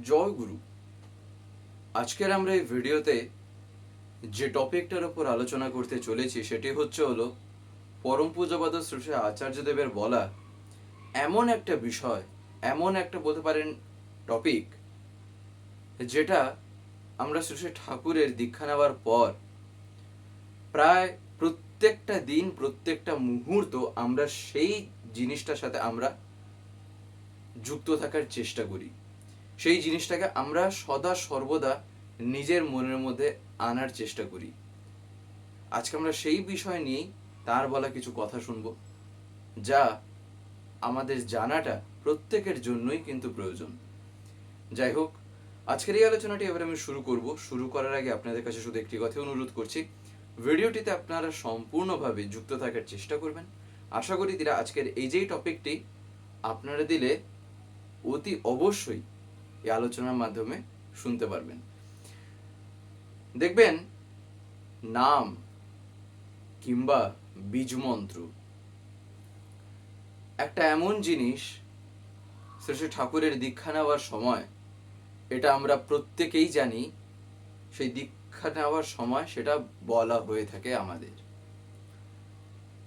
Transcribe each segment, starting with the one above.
জয় গুরু। আজকের আমরা এই ভিডিওতে যে টপিকটার উপর আলোচনা করতে চলেছি সেটি হলো পরম পূজ্যপাদ শ্রী শ্রী আচার্যদেবের বলা এমন একটা বিষয়, এমন একটা বলতে পারেন টপিক, যেটা আমরা শ্রী শ্রী ঠাকুরের দীক্ষা নেওয়ার পর প্রায় প্রত্যেকটা দিন, প্রত্যেকটা মুহূর্ত আমরা সেই জিনিসটার সাথে আমরা যুক্ত থাকার চেষ্টা করি। সেই জিনিসটাকে আমরা সদা সর্বদা নিজের মনের মধ্যে আনার চেষ্টা করি। আজকে আমরা সেই বিষয় নিয়েই তার বলা কিছু কথা শুনবো, যা আমাদের জানাটা প্রত্যেকের জন্যই কিন্তু প্রয়োজন। যাই হোক, আজকের এই আলোচনাটি এবার আমি শুরু করার আগে আপনাদের কাছে শুধু একটি কথা অনুরোধ করছি, ভিডিওটিতে আপনারা সম্পূর্ণভাবে যুক্ত থাকার চেষ্টা করবেন। আশা করি আজকের এই যেই টপিকটি আপনারা দিলে অতি অবশ্যই এই আলোচনার মাধ্যমে শুনতে পারবেন। দেখবেন, নাম কিংবা বীজমন্ত্র একটা এমন জিনিস, শ্রী শ্রী ঠাকুরের দীক্ষা নেওয়ার সময় এটা আমরা প্রত্যেকেই জানি, সেই দীক্ষা নেওয়ার সময় সেটা বলা হয়ে থাকে আমাদের।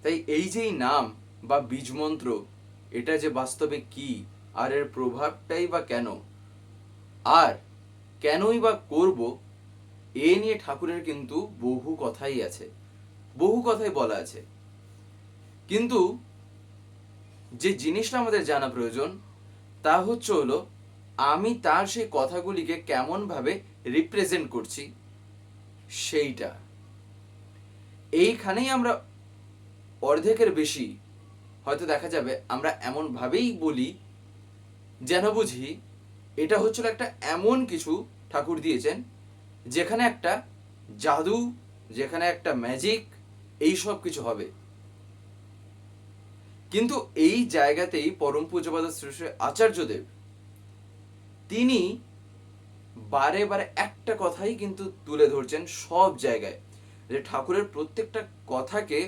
তাই এই যেই নাম বা বীজমন্ত্র, এটা যে বাস্তবে কি, আর এর প্রভাবটাই বা কেন, আর কেনই বা করব, এ নিয়ে ঠাকুরের কিন্তু বহু কথাই আছে, বহু কথাই বলা আছে। কিন্তু যে জিনিসটা আমাদের জানা প্রয়োজন তা হলো আমি তার সেই কথাগুলিকে কেমন ভাবে রিপ্রেজেন্ট করছি সেইটা। এইখানেই আমরা অর্ধেকের বেশি হয়তো দেখা যাবে আমরা এমন ভাবেই বলি যেন বুঝি এটা হচ্ছিল একটা এমন কিছু ঠাকুর দিয়েছেন যেখানে একটা জাদু, যেখানে একটা ম্যাজিক, এই সব কিছু হবে। কিন্তু এই জায়গাতেই পরম পূজ্যপাদ শ্রী শ্রী আচার্যদেব তিনি বারে বারে একটা কথাই কিন্তু তুলে ধরছেন সব জায়গায়, যে ঠাকুরের প্রত্যেকটা কথাকে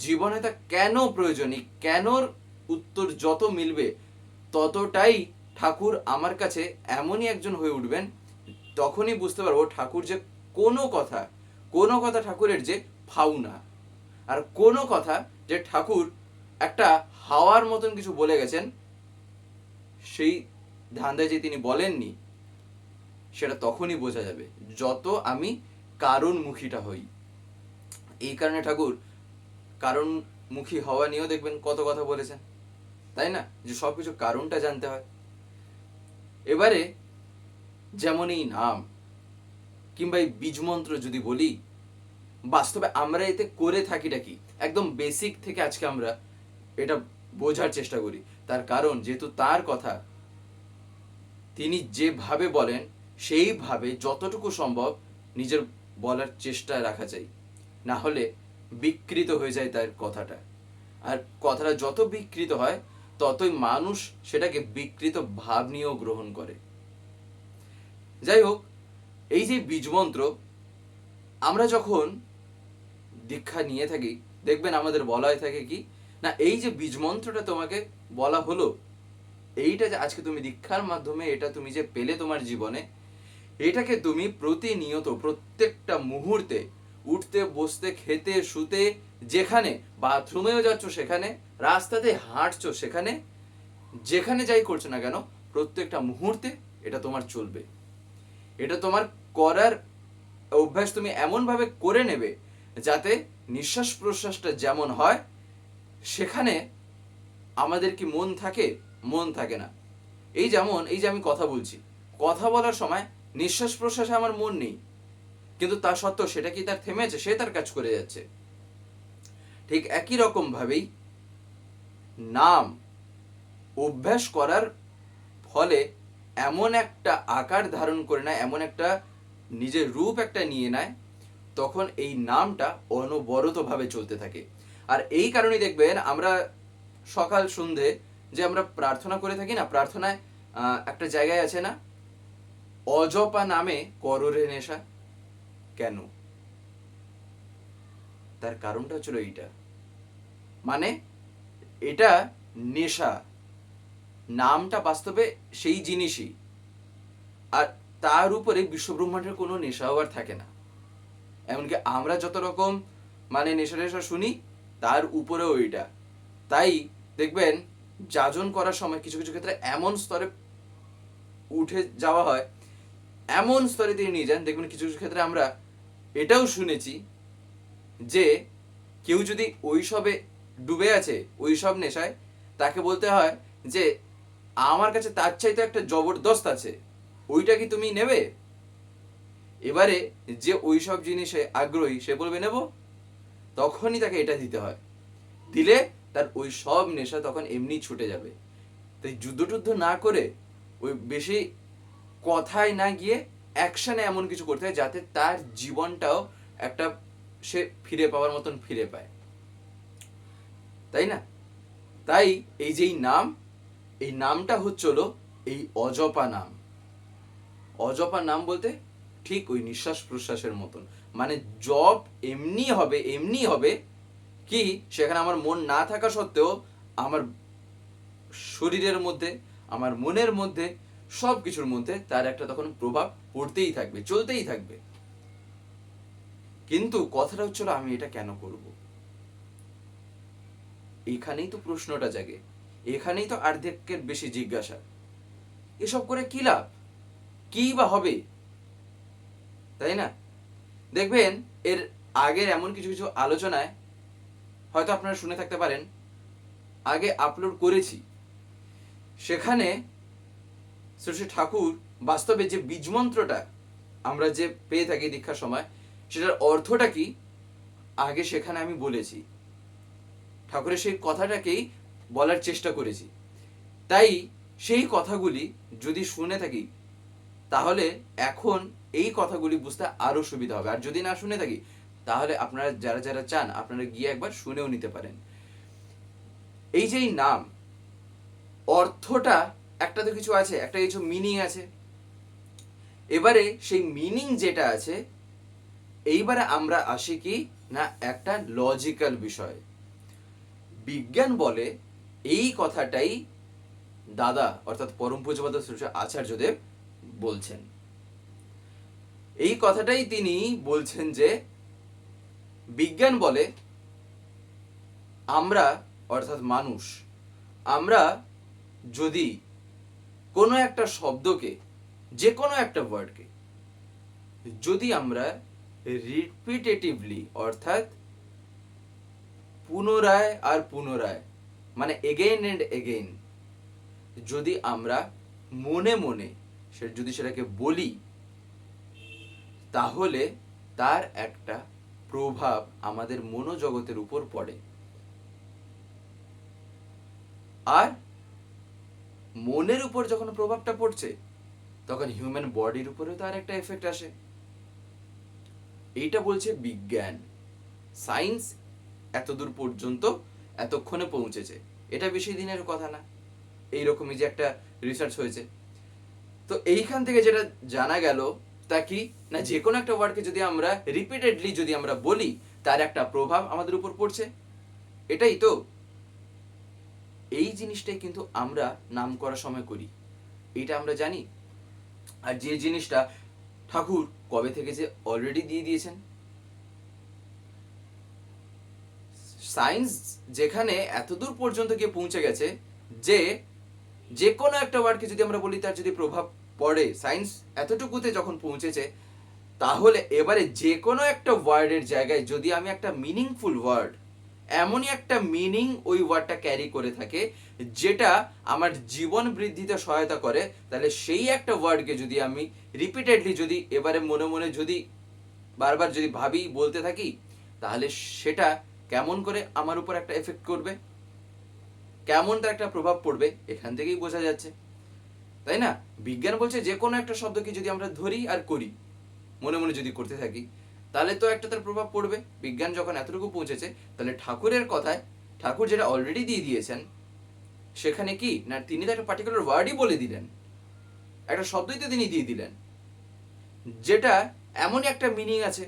জীবনে তা কেন প্রয়োজনীয়, কেনর উত্তর যত মিলবে ততটাই ঠাকুর আমার কাছে এমনই একজন হয়ে উঠবেন, তখনই বুঝতে পারবো ঠাকুর যে কোনো কথা ঠাকুরের যে ফাউ না, আর কোনো কথা যে ঠাকুর একটা হাওয়ার মতন কিছু বলে গেছেন, সেই ধান্দায় যে তিনি বলেননি, সেটা তখনই বোঝা যাবে যত আমি কারণমুখীটা হই। এই কারণে ঠাকুর কারণমুখী হওয়া নিয়েও দেখবেন কত কথা বলেছেন, তাই না? যে সবকিছু কারণটা জানতে হয়। এবারে যেমন এই নাম কিংবা এই বীজমন্ত্র যদি বলি, বাস্তবে আমরা এতে করে থাকিটা কি, একদম বেসিক থেকে আজকে আমরা এটা বোঝার চেষ্টা করি। তার কারণ যেহেতু তার কথা তিনি যেভাবে বলেন সেইভাবে যতটুকু সম্ভব নিজের বলার চেষ্টা রাখা চাই, না হলে বিকৃত হয়ে যায় তার কথাটা। আর কথাটা যত বিকৃত হয় ততই মানুষ সেটাকে বিকৃত ভাব নিয়েও গ্রহণ করে। যাই হোক, এই যে বীজমন্ত্র আমরা যখন দীক্ষা নিয়ে থাকি, দেখবেন আমাদের বলা হয়ে থাকে কি না, এই যে বীজমন্ত্রটা তোমাকে বলা হলো, এইটা যে আজকে তুমি দীক্ষার মাধ্যমে এটা তুমি যে পেলে তোমার জীবনে, এটাকে তুমি প্রতিনিয়ত প্রত্যেকটা মুহূর্তে উঠতে বসতে খেতে শুতে, যেখানে বাথরুমেও যাচ্ছ সেখানে, রাস্তাতে হাঁটছো সেখানে, যেখানে যাই করছো না কেন, প্রত্যেকটা মুহূর্তে এটা তোমার চলবে। এটা তোমার করার অভ্যাস তুমি এমন ভাবে করে নেবে যাতে নিঃশ্বাস প্রশ্বাসটা যেমন হয়, সেখানে আমাদের কি মন থাকে? মন থাকে না। এই যেমন এই যে আমি কথা বলছি, কথা বলার সময় নিঃশ্বাস প্রশ্বাসে আমার মন নেই, কিন্তু তা সত্ত্বেও সেটা কি তার থেমেছে? সে তার কাজ করে যাচ্ছে। ঠিক একই রকম ভাবেই নাম অভ্যাস করার ফলে এমন একটা আকার ধারণ করে নেয়, এমন একটা নিজের রূপ একটা নিয়ে নেয়, তখন এই নামটা অনবরতভাবে চলতে থাকে। আর এই কারণেই দেখবেন আমরা সকাল সন্ধে যে আমরা প্রার্থনা করে থাকি না, প্রার্থনায় একটা জায়গায় আছে না, অজপা নামে কররে নেশা। কেন? তার কারণটা হচ্ছিল এইটা, মানে এটা নেশা, নামটা বাস্তবে সেই জিনিসই, আর তার উপরে বিশ্বব্রহ্মাণ্ডের কোনো নেশাও আর থাকে না। এমনকি আমরা যত রকম মানে নেশা টেশা শুনি, তার উপরেও ওইটা। তাই দেখবেন যাজন করার সময় কিছু কিছু ক্ষেত্রে এমন স্তরে উঠে যাওয়া হয়, এমন স্তরে তিনি নিয়ে যান, দেখবেন কিছু কিছু ক্ষেত্রে আমরা এটাও শুনেছি যে কেউ যদি ওইসবে ডুবে আছে, ওইসব নেশায়, তাকে বলতে হয় যে আমার কাছে তার চাইতে একটা জবরদস্ত আছে, ওইটা কি তুমি নেবে? এবারে যে ওইসব জিনিসে আগ্রহী সে বলবে নেব, তখনই তাকে এটা দিতে হয়। দিলে তার ওই সব নেশা তখন এমনি ছুটে যাবে। তাই যুদ্ধ টুদ্ধ না করে ওই বেশি কথায় না গিয়ে অ্যাকশনে এমন কিছু করতে হয় যাতে তার জীবনটাও একটা সে ফিরে পাওয়ার মতন ফিরে পায়, তাই না? তাই এই যে নাম, এই নামটা হচ্ছিল এই অজপা নাম। অজপা নাম বলতে ঠিক ওই নিঃশ্বাস প্রশ্বাসের মতন, মানে জপ এমনি হবে কি সেখানে আমার মন না থাকা সত্ত্বেও আমার শরীরের মধ্যে, আমার মনের মধ্যে, সব কিছুর মধ্যে তার একটা তখন প্রভাব পড়তেই থাকবে, চলতেই থাকবে। কিন্তু কথাটা হচ্ছিল আমি এটা কেন করব? এখানেই তো প্রশ্নটা জাগে, এখানেই তো অর্ধেকের বেশি জিজ্ঞাসা। এসব করে কি লাভ, কি বা হবে, তাই না? দেখবেন এর আগের এমন কিছু কিছু আলোচনায় হয়তো আপনারা শুনে থাকতে পারেন, আগে আপলোড করেছি। সেখানে শ্রী ঠাকুর বাস্তবে যে বীজমন্ত্রটা আমরা যে পেয়ে থাকি দীক্ষার সময়, সেটার অর্থটা কি আগে সেখানে আমি বলেছি। ঠাকুরের সেই কথাটাকেই বলার চেষ্টা করেছি। তাই সেই কথাগুলি যদি শুনে থাকি তাহলে এখন এই কথাগুলি বুঝতে আরো সুবিধা হবে। আর যদি না শুনে থাকি তাহলে আপনারা যারা যারা চান আপনারা গিয়ে একবার শুনেও নিতে পারেন। এই যে নাম, অর্থটা একটা তো কিছু আছে, একটা কিছু মিনিং আছে। এবারে সেই মিনিং যেটা আছে, এইবারে আমরা আসি কি না একটা লজিক্যাল বিষয়। বিজ্ঞান বলে এই কথাটাই দাদা অর্থাৎ পরম পূজ্যপাদ শ্রী আচার্যদেব বলছেন। এই কথাটাই তিনি বলছেন যে বিজ্ঞান বলে আমরা অর্থাৎ মানুষ, আমরা যদি কোনো একটা শব্দকে, যে কোনো একটা ওয়ার্ডকে যদি আমরা রিপিটেটিভলি অর্থাৎ পুনরায় আর পুনরায়, মানে এগেইন এন্ড এগেইন, যদি আমরা মনে মনে যদি সেটাকে বলি, তাহলে তার একটা প্রভাব আমাদের মনোজগতের উপর পড়ে। আর মনের উপর যখন প্রভাবটা পড়ছে তখন হিউম্যান বডির উপরেও তার একটা এফেক্ট আসে। এইটা বলছে বিজ্ঞান। সায়েন্স এতদূর পর্যন্ত এতক্ষণে পৌঁছেছে, এটা বেশি দিনের কথা না। এইরকমই যে একটা রিসার্চ হয়েছে। তো এইখান থেকে যেটা জানা গেল তা কি না, যে কোনো একটা ওয়ার্ডকে যদি আমরা রিপিটেডলি যদি আমরা বলি তার একটা প্রভাব আমাদের উপর পড়ছে। এটাই তো, এই জিনিসটাই কিন্তু আমরা নাম করার সময় করি, এটা আমরা জানি। আর যে জিনিসটা ঠাকুর কবে থেকে যে অলরেডি দিয়ে দিয়েছেন, সায়েন্স যেখানে এতদূর পর্যন্ত গিয়ে পৌঁছে গেছে যে যে কোনো একটা ওয়ার্ডকে যদি আমরা বলি তার যদি প্রভাব পড়ে, সায়েন্স এতটুকুতে যখন পৌঁছেছে, তাহলে এবারে যে কোনো একটা ওয়ার্ডের জায়গায় যদি আমি একটা মিনিংফুল ওয়ার্ড, এমনই একটা মিনিং ওই ওয়ার্ডটা ক্যারি করে থাকে যেটা আমার জীবন বৃদ্ধিতে সহায়তা করে, তাহলে সেই একটা ওয়ার্ডকে যদি আমি রিপিটেডলি যদি এবারে মনে মনে যদি বারবার যদি ভাবি, বলতে থাকি, তাহলে সেটা কেমন করে আমার উপর একটা এফেক্ট করবে, কেমন তার একটা প্রভাব পড়বে, এখান থেকেই বোঝা যাচ্ছে, তাই না? বিজ্ঞান বলছে যে কোনো একটা শব্দকে যদি আমরা ধরি আর করি, মনে মনে যদি করতে থাকি, তাহলে তো একটা তার প্রভাব পড়বে। বিজ্ঞান যখন এতটুকু পৌঁছেছে, তাহলে ঠাকুরের কথায়, ঠাকুর যেটা অলরেডি দিয়ে দিয়েছেন, সেখানে কি না তিনি তো একটা পার্টিকুলার ওয়ার্ডই বলে দিলেন, একটা শব্দই তো তিনি দিয়ে দিলেন, যেটা এমনই একটা মিনিং আছে,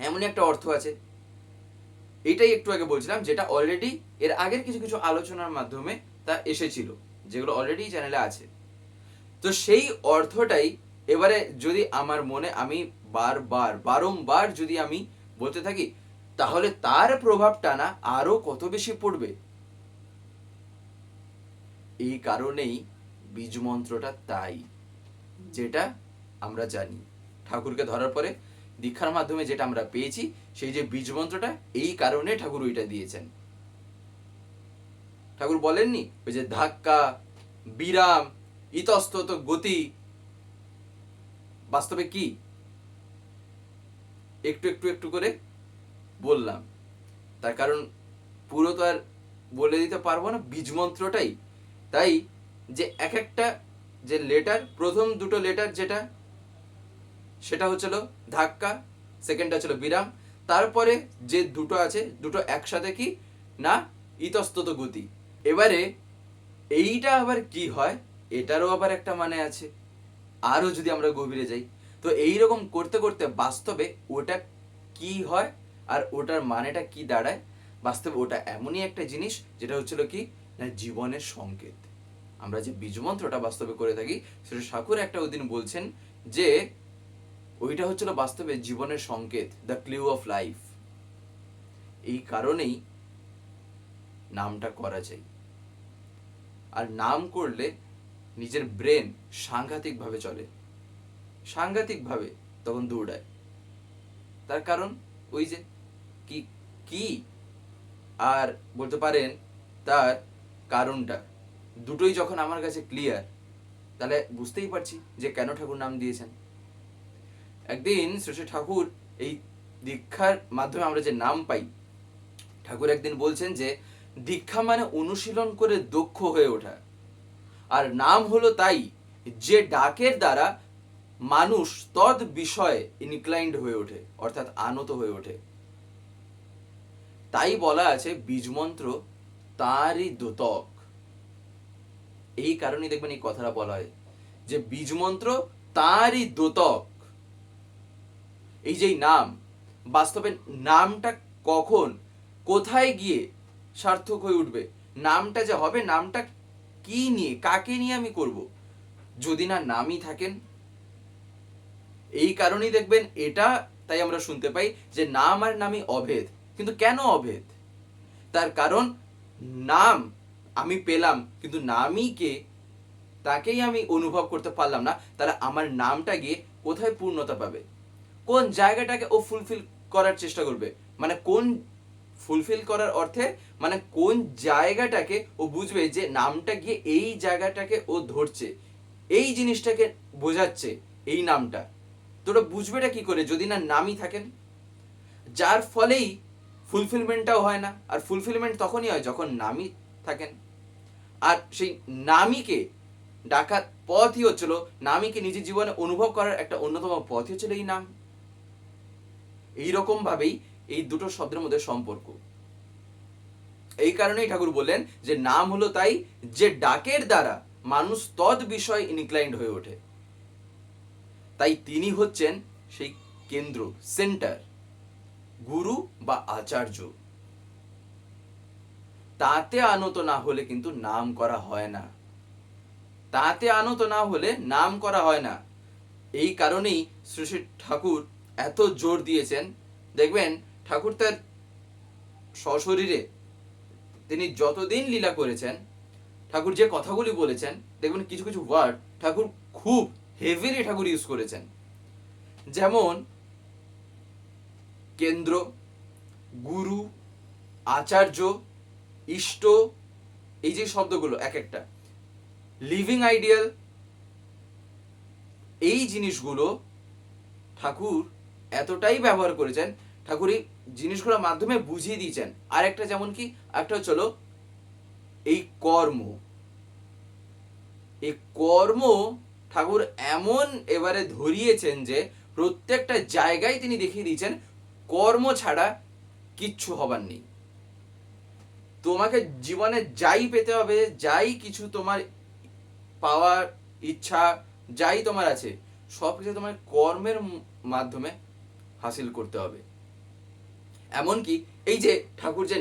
এমনই একটা অর্থ আছে। এটাই একটু আগে বলছিলাম, যেটা অলরেডি এর আগের কিছু কিছু আলোচনার মাধ্যমে তা এসেছিল, যেগুলো অলরেডি চ্যানেলে আছে। তো সেই অর্থটাই এবারে যদি আমার মনে আমি বারংবার যদি আমি বলতে থাকি, তাহলে তার প্রভাবটা না আরো কত বেশি পড়বে। এই কারণেই বীজ মন্ত্রটা তাই, যেটা আমরা জানি ঠাকুরকে ধরার পরে দীক্ষার মাধ্যমে যেটা আমরা পেয়েছি, সেই যে বীজ মন্ত্রটা, এই কারণে ঠাকুর ওইটা দিয়েছেন। ঠাকুর বলেননি ওই যে ধাক্কা, বিরাম, ইতস্তত গতি, বাস্তবে কি একটু একটু একটু করে বললাম, তার কারণ পুরো তো আর বলে দিতে পারবো না, বীজ মন্ত্রটাই তাই। যে এক একটা যে লেটার, প্রথম দুটো লেটার যেটা, সেটা হচ্ছিল ধাক্কা, সেকেন্ডটা ছিল বিরাম, তারপরে যে দুটো আছে দুটো একসাথে কি না ইতস্তত গতি। এবারে এইটা আবার কি হয়, এটারও আবার একটা মানে আছে, আরও যদি আমরা গভীরে যাই। তো এইরকম করতে করতে বাস্তবে ওটা কি হয় আর ওটার মানেটা কি দাঁড়ায়, বাস্তবে ওটা এমনই একটা জিনিস যেটা হচ্ছিল কি না জীবনের সংকেত। আমরা যে বীজমন্ত্রটা বাস্তবে করে থাকি, সেটা ঠাকুর একটা ওদিন বলছেন যে ওইটা হচ্ছিল বাস্তবে জীবনের সংকেত, দ্য ক্লিউ অফ লাইফ। এই কারণেই নামটা করা যায়। আর নাম করলে নিজের ব্রেন সাংঘাতিকভাবে চলে, সাংঘাতিকভাবে তখন দৌড়ায়। তার কারণ ওই যে কি কি আর বলতে পারেন তার কারণটা দুটোই যখন আমার কাছে ক্লিয়ার, তাহলে বুঝতেই পারছি যে কেন ঠাকুর নাম দিয়েছেন। একদিন শ্রী ঠাকুর এই দীক্ষার মাধ্যমে আমরা যে নাম পাই, ঠাকুর একদিন বলছেন যে দীক্ষা মানে অনুশীলন করে দক্ষ হয়ে ওঠা, আর নাম হলো তাই যে ডাকের দ্বারা মানুষ তদ বিষয়ে ইনক্লাইন্ড হয়ে ওঠে, অর্থাৎ আনত হয়ে ওঠে। তাই বলা আছে বীজমন্ত্র তারই দ্যোতক। এই কারণেই দেখবেন এই কথাটা বলা হয় যে বীজমন্ত্র তারই দ্যোতক। এই যে নাম, বাস্তবে নামটা কখন কোথায় গিয়ে সার্থক হয়ে উঠবে, নামটা যে হবে, নামটা কি নিয়ে কাকে নিয়ে আমি করব, যদি না নামই থাকেন। এই কারণেই দেখবেন এটা তাই আমরা শুনতে পাই যে নাম আর নামই অভেদ। কিন্তু কেন অভেদ? তার কারণ নাম আমি পেলাম কিন্তু নামই কে তাকেই আমি অনুভব করতে পারলাম না, তাহলে আমার নামটা গিয়ে কোথায় পূর্ণতা পাবে, কোন জায়গাটাকে ও ফুলফিল করার চেষ্টা করবে, মানে কোন ফুলফিল করার অর্থে মানে কোন জায়গাটাকে ও বুঝবে যে নামটা গিয়ে এই জায়গাটাকে ও ধরছে, এই জিনিসটাকে বোঝাচ্ছে এই নামটা। তোরা বুঝবেটা কি করে যদি না নামই থাকেন? যার ফলেই ফুলফিলমেন্টটাও হয় না, আর ফুলফিলমেন্ট তখনই হয় যখন নামই থাকেন। আর সেই নামীকে ডাকার পথই হচ্ছিল, নামীকে নিজের জীবনে অনুভব করার একটা অন্যতম পথই হচ্ছিল এই নাম। এইরকম ভাবেই এই দুটো শব্দের মধ্যে সম্পর্ক। এই কারণেই ঠাকুর বললেন যে নাম হলো তাই যে ডাকের দ্বারা মানুষ তদ বিষয়ে ইনক্লাইন্ড হয়ে ওঠে। তাই তিনি হচ্ছেন সেই কেন্দ্র, সেন্টার, গুরু বা আচার্য। তাতে আনত না হলে কিন্তু নাম করা হয় না, তাতে আনত না হলে নাম করা হয় না। এই কারণেই শ্রী শ্রী ঠাকুর এত জোর দিয়েছেন। দেখবেন ঠাকুর তার সশরীরে তিনি যতদিন লীলা করেছেন, ঠাকুর যে কথাগুলি বলেছেন, দেখবেন কিছু কিছু ওয়ার্ড ঠাকুর খুব হেভিলি ঠাকুর ইউজ করেছেন। যেমন কেন্দ্র, গুরু, আচার্য, ইষ্ট, এই যে শব্দগুলো এক একটা, লিভিং আইডিয়াল, এই জিনিসগুলো ঠাকুর এতটাই ব্যবহার করেছেন, ঠাকুর এই জিনিসগুলোর মাধ্যমে বুঝিয়ে দিয়েছেন। আর একটা যেমন কি, একটা হচ্ছিল এই কর্ম। এই কর্ম ঠাকুর এমন এবারে ধরিয়েছেন যে প্রত্যেকটা জায়গায় তিনি দেখিয়ে দিয়েছেন কর্ম ছাড়া কিচ্ছু হবার নেই। তোমাকে জীবনে যাই পেতে হবে, যাই কিছু তোমার পাওয়ার ইচ্ছা যাই তোমার আছে, সব কিছু তোমার কর্মের মাধ্যমে হাসিল করতে হবে। এমনকি এই যে ঠাকুর যে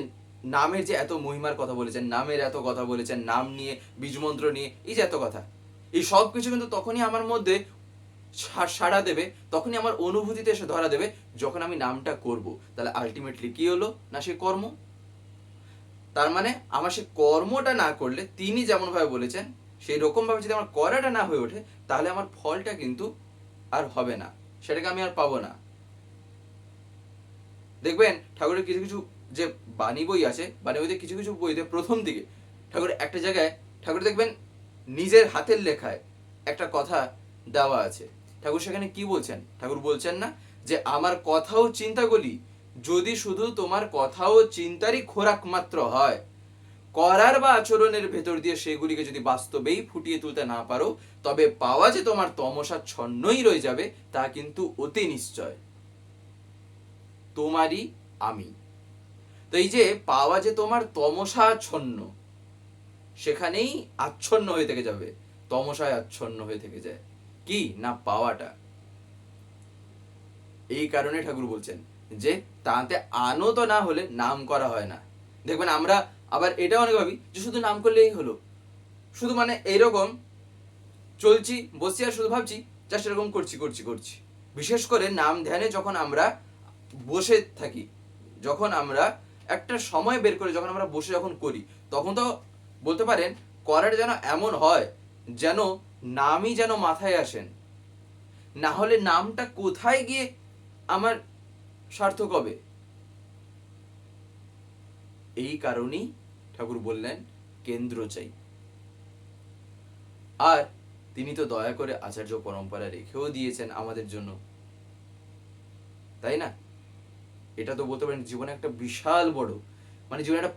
নামের যে এত মহিমার কথা বলেছেন, নামের এত কথা বলেছেন, নাম নিয়ে, বীজমন্ত্র নিয়ে, এই যে এত কথা, এই সব কিছু কিন্তু তখনই আমার মধ্যে সাড়া দেবে, তখনই আমার অনুভূতিতে এসে ধরা দেবে যখন আমি নামটা করব। তাহলে আলটিমেটলি কি হলো না, সে কর্ম। তার মানে আমার সে কর্মটা না করলে তিনি যেমন ভাবে বলেছেন সেই রকম ভাবে যদি আমার করাটা না হয়ে ওঠে, তাহলে আমার ফলটা কিন্তু আর হবে না, সেটাকে আমি আর পাবো না। দেখবেন ঠাকুরের কিছু কিছু যে বাণী বই আছে, বাণী বইতে কিছু কিছু বইতে প্রথম দিকে ঠাকুর একটা জায়গায় ঠাকুর দেখবেন নিজের হাতের লেখায় একটা কথা দেওয়া আছে। ঠাকুর সেখানে কি বলছেন? ঠাকুর বলছেন না যে আমার কথাও চিন্তাগুলি যদি শুধু তোমার কথাও চিন্তারই খোরাক মাত্র হয়, করার বা আচরণের ভেতর দিয়ে সেগুলিকে যদি বাস্তবেই ফুটিয়ে তুলতে না পারো, তবে পাওয়া যে তোমার তমসাচ্ছন্নই রয়ে যাবে তা কিন্তু অতি নিশ্চয়। তোমারই আমি। তো এই যে পাওয়া যে তোমার তমসাচ্ছন্ন, সেখানেই আচ্ছন্ন হয়ে থেকে যাবে, তমসায় আচ্ছন্ন হয়ে থেকে যায় কি না পাওয়াটা। এই কারণে ঠাকুর বলছেন যে তাতে আনত না হলে নাম করা হয় না। দেখবেন আমরা আবার এটা অনেক ভাবি যে শুধু নাম করলেই হলো, শুধু মানে এইরকম চলছি বসছি আর শুধু ভাবছি জাস্ট এরকম করছি করছি করছি। বিশেষ করে নাম ধ্যানে যখন আমরা বসে থাকি, যখন আমরা একটা সময় বের করে যখন আমরা বসে যখন করি, তখন তো বলতে পারেন করার যেন এমন হয় যেন নামই যেন মাথায় আসেন, না হলে নামটা কোথায় গিয়ে আমার সার্থক হবে। এই কারণেই ঠাকুর বললেন কেন্দ্র চাই। আর তিনি তো দয়া করে আচার্য পরম্পরা রেখেও দিয়েছেন আমাদের জন্য, তাই না? এটা তো বলতে পারেন জীবনে একটা বিশাল বড়, মানে জীবনে একটা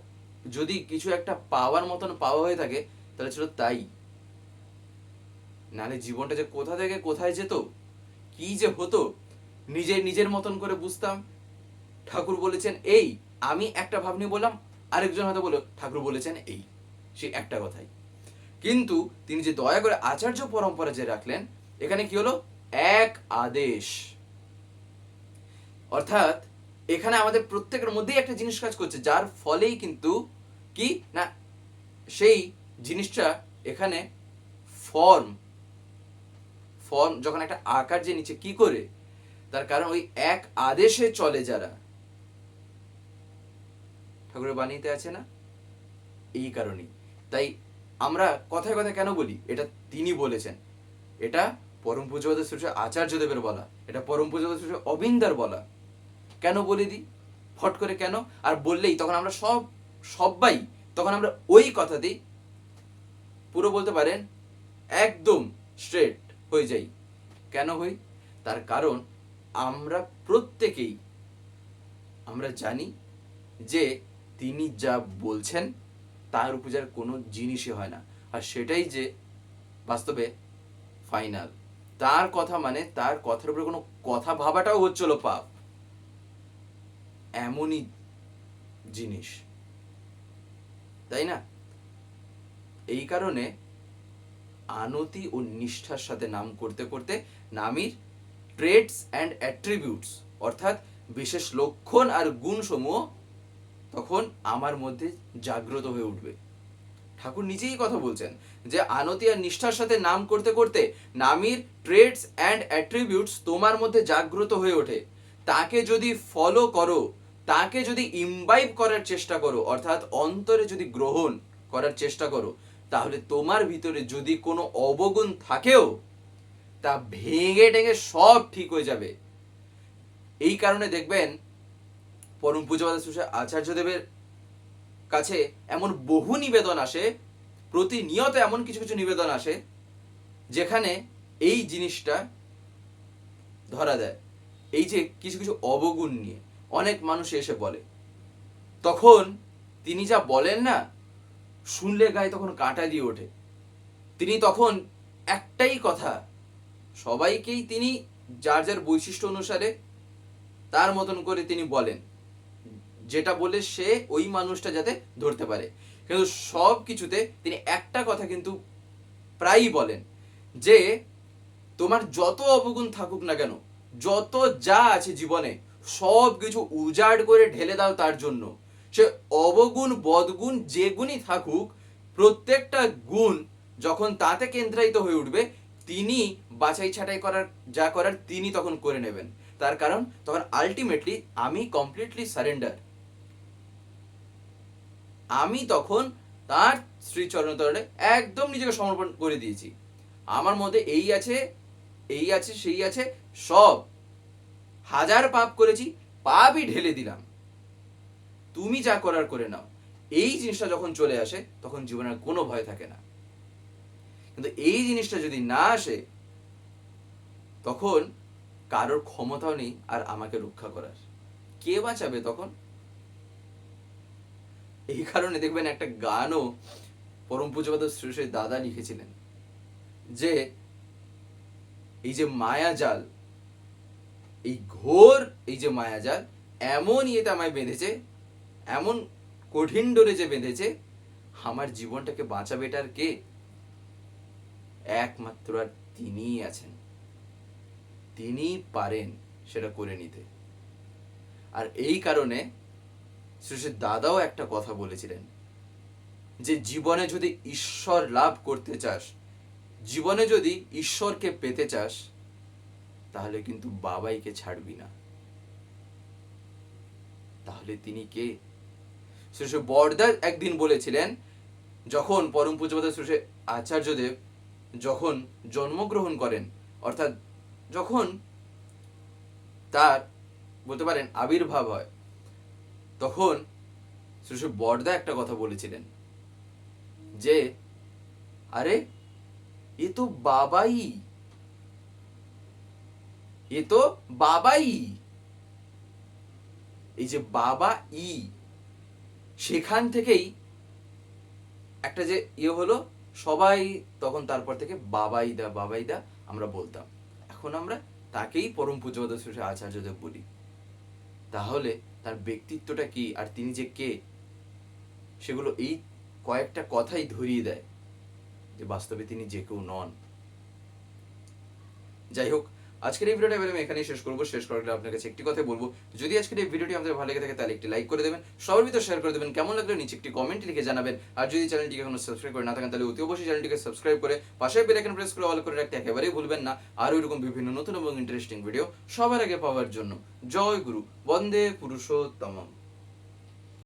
যদি কিছু একটা পাওয়ার মতন পাওয়া হয়ে থাকে তাহলে ছিল তাই। নাহলে জীবনটা যে কোথা থেকে কোথায় যেত, কি যে হতো, নিজের নিজের মতন করে বুঝতাম ঠাকুর বলেছেন এই, আমি একটা ভাব নিয়ে বললাম, আরেকজন হয়তো বললো ঠাকুর বলেছেন এই, সে একটা কথাই। কিন্তু তিনি যে দয়া করে আচার্য পরম্পরা যে রাখলেন, এখানে কি হলো এক আদেশ। অর্থাৎ এখানে আমাদের প্রত্যেকের মধ্যেই একটা জিনিস কাজ করছে, যার ফলেই কিন্তু কি না সেই জিনিসটা এখানে ফর্ম ফর্ম যখন একটা আকার যে নিচে কি করে, তার কারণ ওই এক আদেশে চলে যারা, ঠাকুরের বাণীতে আছে না, এই কারণেই। তাই আমরা কথায় কথায় কেন বলি এটা তিনি বলেছেন, এটা পরম পূজ্যপাদ শ্রী আচার্যদেবের বলা, এটা পরম পূজ্যপাদ শ্রী অবিন্দার বলা, কেন বলে দিই ফট করে কেন? আর বললেই তখন আমরা সবাই তখন আমরা ওই কথাতেই পুরো বলতে পারেন একদম স্ট্রেট হয়ে যাই। কেন হই? তার কারণ আমরা প্রত্যেকেই আমরা জানি যে তিনি যা বলছেন তার উপর কোনো জিনিসই হয় না, আর সেটাই যে বাস্তবে ফাইনাল। তার কথা মানে তার কথার উপরে কোনো কথা ভাবাটাও হচ্ছিল পাপ, এমনই জিনিস, তাই না? এই কারণে আনতি ও নিষ্ঠার সাথে নাম করতে করতে নামের ট্রেটস অ্যান্ড অ্যাট্রিবিউটস অর্থাৎ বিশেষ লক্ষণ আর গুণ সমূহ তখন আমার মধ্যে জাগ্রত হয়ে উঠবে। ঠাকুর নিজেই কথা বলছেন যে আনতি আর নিষ্ঠার সাথে নাম করতে করতে নামের ট্রেটস অ্যান্ড অ্যাট্রিবিউটস তোমার মধ্যে জাগ্রত হয়ে ওঠে। তাকে যদি ফলো করো, তাকে যদি ইমবাইব করার চেষ্টা করো, অর্থাৎ অন্তরে যদি গ্রহণ করার চেষ্টা করো, তাহলে তোমার ভিতরে যদি কোনো অবগুণ থাকেও তা ভেঙে টেঙে সব ঠিক হয়ে যাবে। এই কারণে দেখবেন পরম পূজ্যপাদ আচার্যদেবের কাছে এমন বহু নিবেদন আসে, প্রতিনিয়ত এমন কিছু কিছু নিবেদন আসে যেখানে এই জিনিসটা ধরা দেয়। এই যে কিছু কিছু অবগুণ নিয়ে অনেক মানুষ এসে বলে, তখন তিনি যা বলেন না, শুনলে গায়ে তখন কাঁটা দিয়ে ওঠে। তিনি তখন একটাই কথা সবাইকেই তিনি যার যার বৈশিষ্ট্য অনুসারে তার মতন করে তিনি বলেন, যেটা বলে সে ওই মানুষটা যাতে ধরতে পারে। কিন্তু সব কিছুতে তিনি একটা কথা কিন্তু প্রায়ই বলেন যে তোমার যত অবগুণ থাকুক না কেন, যত যা আছে জীবনে সব কিছু উজাড় করে ঢেলে দাও তার জন্য। সে অবগুণ বদগুণ যে গুণই থাকুক, প্রত্যেকটা গুণ যখন তাতে কেন্দ্রায়িত হয়ে উঠবে, তিনি বাছাই ছাঁটাই যা করার তিনি তখন করে নেবেন। তার কারণ তখন আলটিমেটলি আমি কমপ্লিটলি সারেন্ডার, আমি তখন তার শ্রী চরণতলে একদম নিজেকে সমর্পণ করে দিয়েছি। আমার মধ্যে এই আছে সেই আছে, সব হাজার পাপ করেছি, পাপই ঢেলে দিলাম, তুমি যা করার করে নাও। এই জিনিসটা যখন চলে আসে তখন জীবনের কোনো ভয় থাকে না। কিন্তু এই জিনিসটা যদি না আসে তখন কারোর ক্ষমতাও নেই আর আমাকে রক্ষা করার। কে বাঁচাবে তখন? এই কারণে দেখবেন একটা গানও পরম পূজ্যপাদ শ্রী শ্রী দাদা লিখেছিলেন যে এই যে মায়াজাল, এই ঘোর এই যে মায়াজাল এমন ইয়েতে আমায় বেঁধেছে, এমন কঠিন ডোরে যে বেঁধেছে, আমার জীবনটাকে বাঁচাবে এটার কে? একমাত্র আর তিনিই আছেন, তিনি পারেন সেটা করে নিতে। আর এই কারণে শ্রী শ্রী দাদাও একটা কথা বলেছিলেন যে জীবনে যদি ঈশ্বর লাভ করতে চাস, জীবনে যদি ঈশ্বরকে পেতে চাস, তাহলে কিন্তু বাবাইকে ছাড়বি না। তাহলে তিনি কে? শ্রী শ্রী বরদা একদিন বলেছিলেন, যখন পরম পূজ্যপাদ শ্রী শ্রী আচার্যদেব যখন জন্মগ্রহণ করেন, অর্থাৎ যখন তার বলতে পারেন আবির্ভাব হয়, তখন শ্রী শ্রী বরদা একটা কথা বলেছিলেন যে আরে এ তো বাবাই, এ তো বাবাই। এই যে বাবা ই, সেখান থেকেই একটা যে হলো, সবাই তখন তারপর থেকে বাবাই দা আমরা বলতাম। এখন আমরা তাকেই পরম পূজ্যপাদ শ্রী শ্রী আচার্যদেব বলি। তাহলে তার ব্যক্তিত্বটা কি আর তিনি যে কে, সেগুলো এই কয়েকটা কথাই ধরিয়ে দেয় যে বাস্তবে তিনি যে কেউ নন। যাই হোক, আজকের এই ভিডিওটা আমি এখানেই শেষ করবো। শেষ করার আগে আপনার কাছে একটি কথা বলবো, যদি আজকের এই ভিডিওটি আপনাদের ভালো লেগে থাকে তাহলে একটি লাইক করে দেবেন, সবার ভিতরে শেয়ার করে দেবেন, কেমন লাগলো নিচে একটি কমেন্ট লিখে জানাবেন। আর যদি চ্যানেলটিকে এখনো সাবস্ক্রাইব করে না থাকেন তাহলে অতি অবশ্যই চ্যানেলটিকে সাবস্ক্রাইব করে পাশে বেল আইকন প্রেস করে অল করে রাখতে একেবারেই ভুলবেন না। আর এরকম বিভিন্ন নতুন এবং ইন্টারেস্টিং ভিডিও সবার আগে পাওয়ার জন্য। জয় গুরু, বন্দে পুরুষোত্তমম।